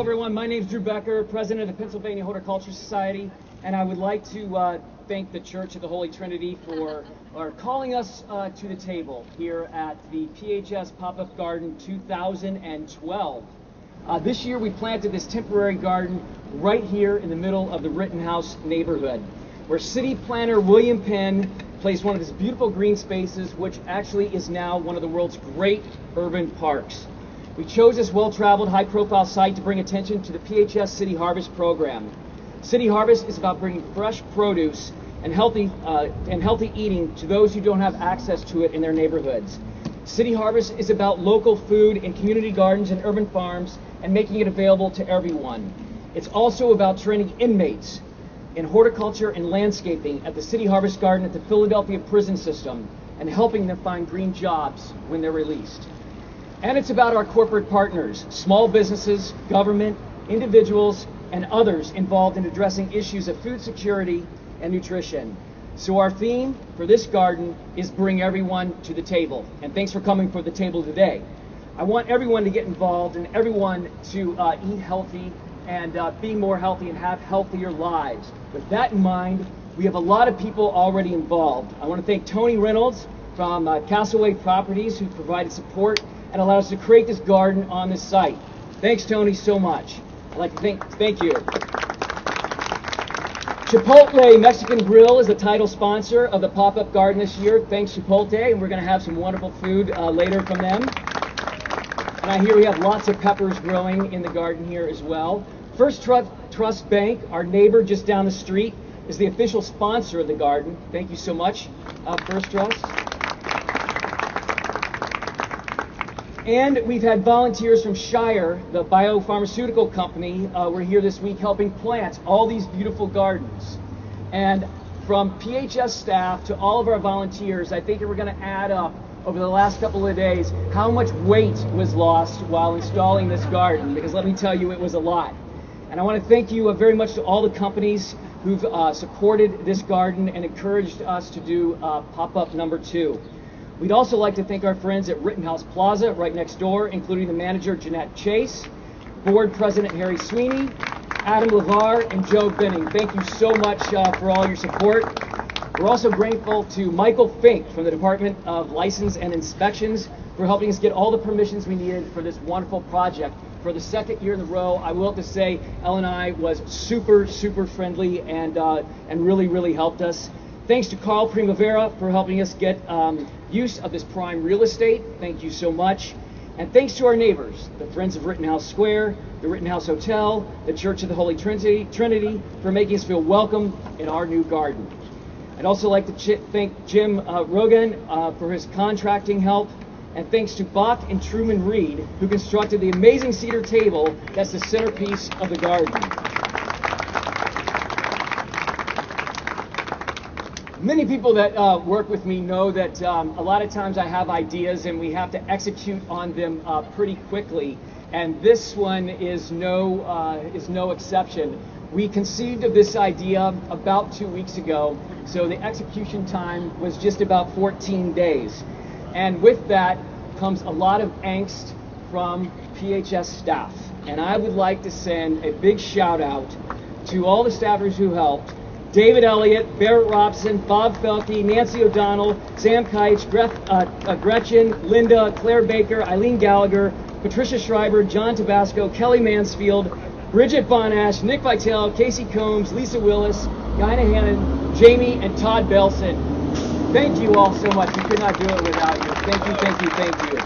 everyone. My name is Drew Becker, president of the Pennsylvania Horticulture Society, and I would like to thank the Church of the Holy Trinity for calling us to the table here at the PHS Pop-Up Garden 2012. This year we planted this temporary garden right here in the middle of the Rittenhouse neighborhood, where city planner William Penn placed one of his beautiful green spaces, which actually is now one of the world's great urban parks. We chose this well-traveled, high-profile site to bring attention to the PHS City Harvest program. City Harvest is about bringing fresh produce and healthy eating to those who don't have access to it in their neighborhoods. City Harvest is about local food in community gardens and urban farms and making it available to everyone. It's also about training inmates in horticulture and landscaping at the City Harvest Garden at the Philadelphia prison system and helping them find green jobs when they're released. And it's about our corporate partners, small businesses, government, individuals, and others involved in addressing issues of food security and nutrition. So our theme for this garden is bring everyone to the table. And thanks for coming for the table today. I want everyone to get involved and everyone to eat healthy and be more healthy and have healthier lives. With that in mind, we have a lot of people already involved. I want to thank Tony Reynolds from Castaway Properties, who provided support and allowed us to create this garden on this site. Thanks, Tony, so much. I'd like to thank you. Chipotle Mexican Grill is the title sponsor of the pop-up garden this year. Thanks, Chipotle, and we're going to have some wonderful food later from them. And I hear we have lots of peppers growing in the garden here as well. First Trust Bank, our neighbor just down the street, is the official sponsor of the garden. Thank you so much, First Trust. And we've had volunteers from Shire, the biopharmaceutical company. We're here this week helping plant all these beautiful gardens. And from PHS staff to all of our volunteers, I think that we're going to add up over the last couple of days how much weight was lost while installing this garden, because let me tell you, it was a lot. And I want to thank you very much to all the companies who've supported this garden and encouraged us to do pop-up number 2. We'd also like to thank our friends at Rittenhouse Plaza right next door, including the manager Jeanette Chase, board president Harry Sweeney, Adam LeVar, and Joe Binning. Thank you so much for all your support. We're also grateful to Michael Fink from the Department of License and Inspections for helping us get all the permissions we needed for this wonderful project. For the second year in a row, I will have to say, Ellen and I was super friendly and really helped us. Thanks to Carl Primavera for helping us get use of this prime real estate. Thank you so much. And thanks to our neighbors, the Friends of Rittenhouse Square, the Rittenhouse Hotel, the Church of the Holy Trinity, for making us feel welcome in our new garden. I'd also like to thank Jim Rogan for his contracting help. And thanks to Bach and Truman Reed, who constructed the amazing cedar table that's the centerpiece of the garden. Many people that work with me know that a lot of times I have ideas and we have to execute on them pretty quickly, and this one is no exception. We conceived of this idea about 2 weeks ago, so the execution time was just about 14 days. And with that comes a lot of angst from PHS staff. And I would like to send a big shout out to all the staffers who helped. David Elliott, Barrett Robson, Bob Felke, Nancy O'Donnell, Sam Keitch, Gretchen, Linda, Claire Baker, Eileen Gallagher, Patricia Schreiber, John Tabasco, Kelly Mansfield, Bridget Von Ash, Nick Vitale, Casey Combs, Lisa Willis, Guyna Hannon, Jamie, and Todd Belson. Thank you all so much. We could not do it without you. Thank you.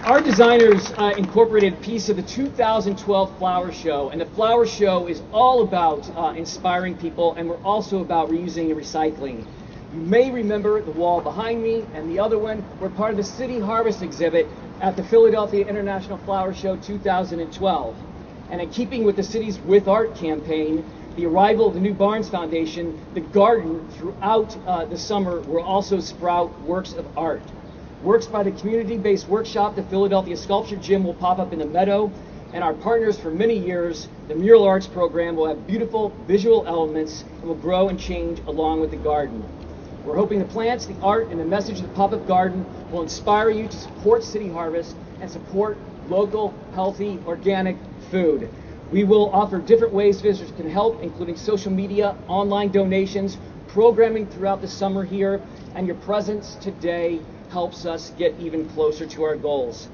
Our designers incorporated a piece of the 2012 Flower Show, and the Flower Show is all about inspiring people, and we're also about reusing and recycling. You may remember the wall behind me and the other one were part of the City Harvest exhibit at the Philadelphia International Flower Show 2012. And in keeping with the city's With Art campaign, the arrival of the new Barnes Foundation, the garden throughout the summer will also sprout works of art. Works by the community-based workshop, the Philadelphia Sculpture Gym, will pop up in the meadow, and our partners for many years, the Mural Arts program, will have beautiful visual elements and will grow and change along with the garden. We're hoping the plants, the art, and the message of the pop-up garden will inspire you to support City Harvest and support local, healthy, organic food. We will offer different ways visitors can help, including social media, online donations, programming throughout the summer here, and your presence today helps us get even closer to our goals.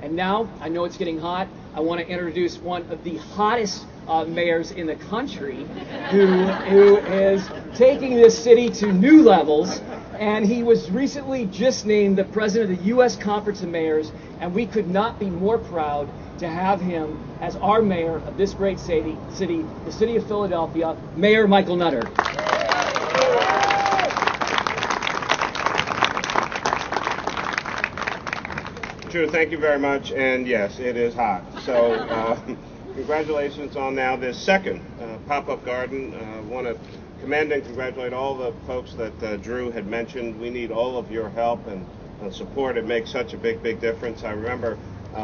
And now, I know it's getting hot, I want to introduce one of the hottest mayors in the country who is taking this city to new levels, and he was recently just named the president of the U.S. Conference of Mayors, and we could not be more proud to have him as our mayor of this great city, the city of Philadelphia, Mayor Michael Nutter. Drew, thank you very much, and yes, it is hot. So congratulations on now this second pop-up garden. I want to commend and congratulate all the folks that Drew had mentioned. We need all of your help and support. It makes such a big difference. I remember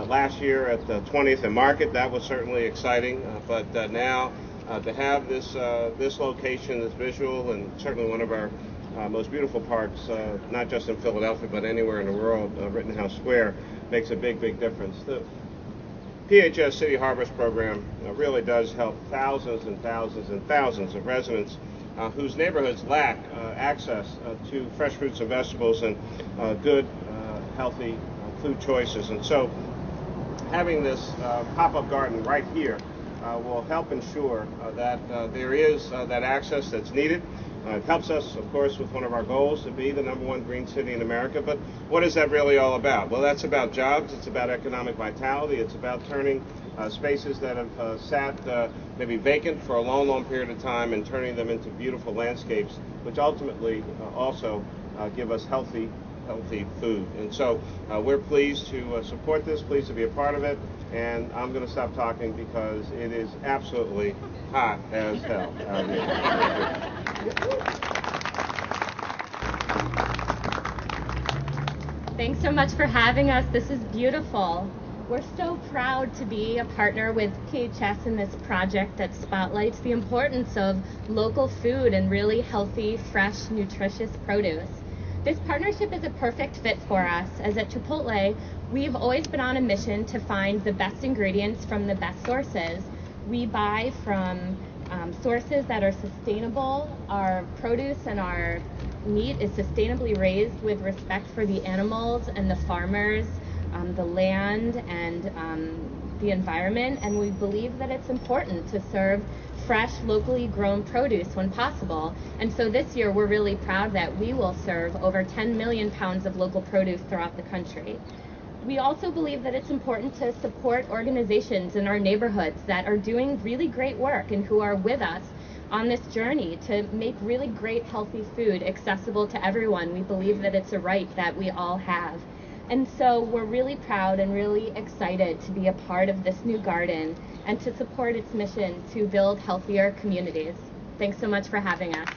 last year at the 20th and Market, that was certainly exciting, but now to have this location, this visual, and certainly one of our most beautiful parks, not just in Philadelphia, but anywhere in the world, Rittenhouse Square, makes a big difference. The PHS City Harvest program really does help thousands and thousands and thousands of residents whose neighborhoods lack access to fresh fruits and vegetables and good, healthy food choices. And so having this pop-up garden right here will help ensure that there is that access that's needed. It helps us, of course, with one of our goals to be the #1 green city in America. But what is that really all about? Well, that's about jobs. It's about economic vitality. It's about turning spaces that have sat maybe vacant for a long period of time and turning them into beautiful landscapes, which ultimately also give us healthy food. And so we're pleased to support this, pleased to be a part of it, and I'm going to stop talking because it is absolutely hot as hell out here. Thanks so much for having us. This is beautiful. We're so proud to be a partner with PHS in this project that spotlights the importance of local food and really healthy, fresh, nutritious produce. This partnership is a perfect fit for us, as at Chipotle, we've always been on a mission to find the best ingredients from the best sources. We buy from sources that are sustainable. Our produce and our meat is sustainably raised with respect for the animals and the farmers, the land and the environment, and we believe that it's important to serve fresh, locally grown produce when possible. And so this year we're really proud that we will serve over 10 million pounds of local produce throughout the country. We also believe that it's important to support organizations in our neighborhoods that are doing really great work and who are with us on this journey to make really great healthy food accessible to everyone. We believe that it's a right that we all have. And so we're really proud and really excited to be a part of this new garden and to support its mission to build healthier communities. Thanks so much for having us.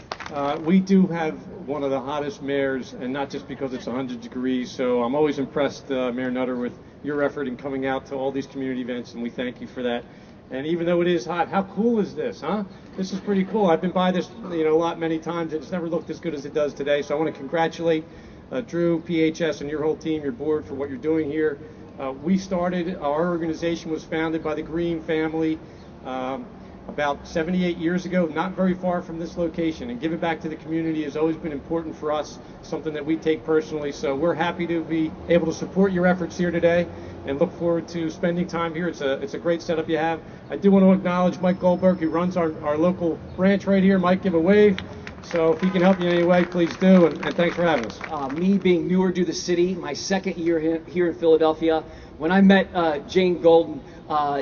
We do have one of the hottest mayors, and not just because it's 100 degrees, so I'm always impressed, Mayor Nutter, with your effort in coming out to all these community events, and we thank you for that. And even though it is hot, how cool is this, huh? This is pretty cool. I've been by this many times, and it's never looked as good as it does today, so I want to congratulate Drew, PHS, and your whole team, your board, for what you're doing here. Our organization was founded by the Green family about 78 years ago, not very far from this location, and giving back to the community has always been important for us, something that we take personally. So we're happy to be able to support your efforts here today and look forward to spending time here. It's a great setup you have. I do want to acknowledge Mike Goldberg, who runs our local branch right here. Mike, give a wave. So if he can help you in any way, please do, and thanks for having us. Me being newer to the city, my second year here in Philadelphia, when I met Jane Golden,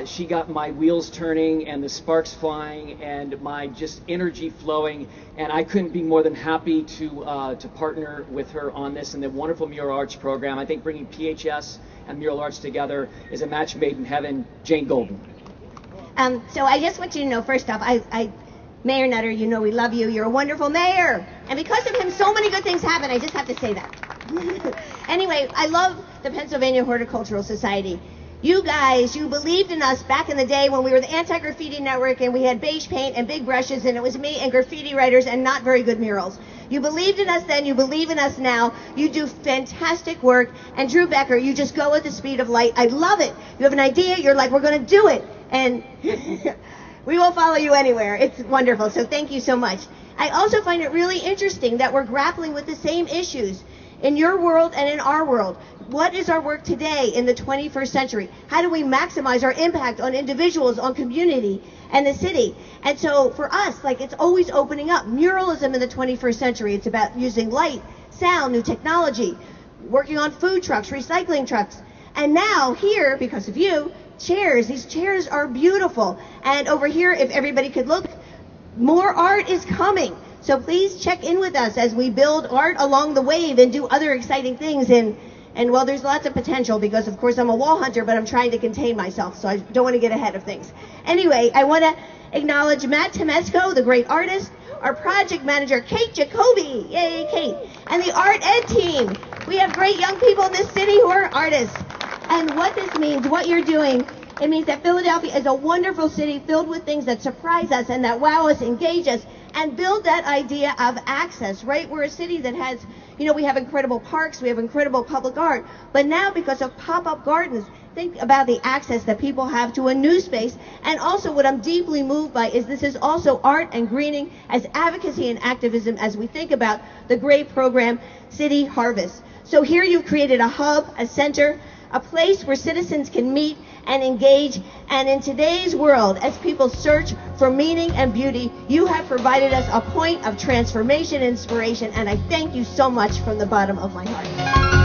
she got my wheels turning and the sparks flying and my just energy flowing, and I couldn't be more than happy to partner with her on this and the wonderful Mural Arts program. I think bringing PHS and Mural Arts together is a match made in heaven. Jane Golden. So I just want you to know, first off, Mayor Nutter, you know we love you. You're a wonderful mayor. And because of him, so many good things happen. I just have to say that. Anyway, I love the Pennsylvania Horticultural Society. You guys, you believed in us back in the day when we were the Anti-Graffiti Network and we had beige paint and big brushes and it was me and graffiti writers and not very good murals. You believed in us then, you believe in us now. You do fantastic work. And Drew Becker, you just go at the speed of light. I love it. You have an idea, you're like, we're going to do it. And we will follow you anywhere. It's wonderful. So thank you so much. I also find it really interesting that we're grappling with the same issues in your world and in our world. What is our work today in the 21st century? How do we maximize our impact on individuals, on community, and the city? And so for us, like, it's always opening up. Muralism in the 21st century, it's about using light, sound, new technology, working on food trucks, recycling trucks. And now here, because of you, chairs. These chairs are beautiful. And over here, if everybody could look, more art is coming. So please check in with us as we build art along the wave and do other exciting things. And well, there's lots of potential because, of course, I'm a wall hunter, but I'm trying to contain myself, so I don't want to get ahead of things. Anyway, I want to acknowledge Matt Temesco, the great artist, our project manager, Kate Jacoby, yay, Kate, and the art ed team. We have great young people in this city who are artists. And what this means, what you're doing, it means that Philadelphia is a wonderful city filled with things that surprise us and that wow us, engage us, and build that idea of access, right? We're a city that has, we have incredible parks, we have incredible public art, but now because of pop-up gardens, think about the access that people have to a new space. And also what I'm deeply moved by is this is also art and greening as advocacy and activism as we think about the great program, City Harvest. So here you've created a hub, a center, a place where citizens can meet and engage. And in today's world, as people search for meaning and beauty, you have provided us a point of transformation and inspiration, and I thank you so much from the bottom of my heart.